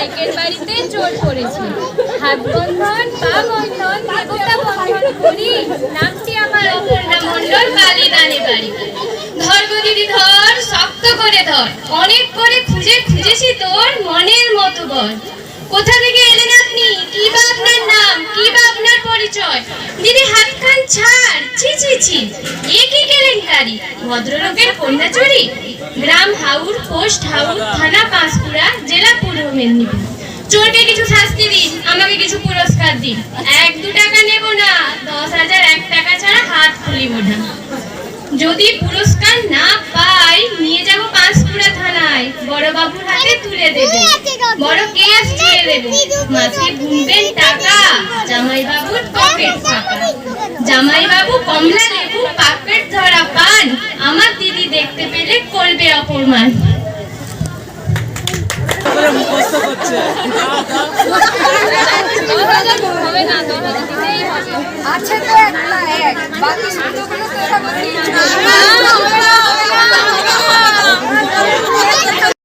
কাইকের বাড়িতে চোর পড়েছে। হাত বন্ধন পা বন্ধন দেবতা বন্ধন করি, নামটি আমার অপর্ণা মণ্ডল, বালিদানে বাড়ি। ধর গো দিদি ধর, শক্ত করে ধর, অনেক করে খুঁজে খুঁজেছি তোর মনের মতো বল। কোথা থেকে এলেন আপনি, কি বা আপনার নাম, কি বা আপনার পরিচয়? দিদি হাতখান ছাড়, ছি ছি ছি, এ কি কেলেঙ্কারি, ভদ্রলোকের কন্যা চুরি। গ্রাম হাউর, পোস্ট হাউর, থানা পাঁশকুড়া, জেলা পূর্ব মেদিনীপুর। চোরকে কিছু শাস্তি দিন, আমাকে কিছু পুরস্কার দিন। 1-2 টাকা নেব না, 10,000 1 টাকা ছাড়া হাত খুলিব না। যদি পুরস্কার না পাই, নিয়ে যাব পাঁশকুড়া থানায়, বড় বাবুর হাতে তুলে দেব, বড় কেস দিয়ে দেব। মাসে গুনবেন টাকা, জামাই বাবুর পকেট ফাঁকা। জামাই বাবু কমলা লেবু পকেট ধরা পান, আমার দিদি দেখতে পেলে করবে অপমান। আছে তো একটা এক, বাকি সবগুলো তো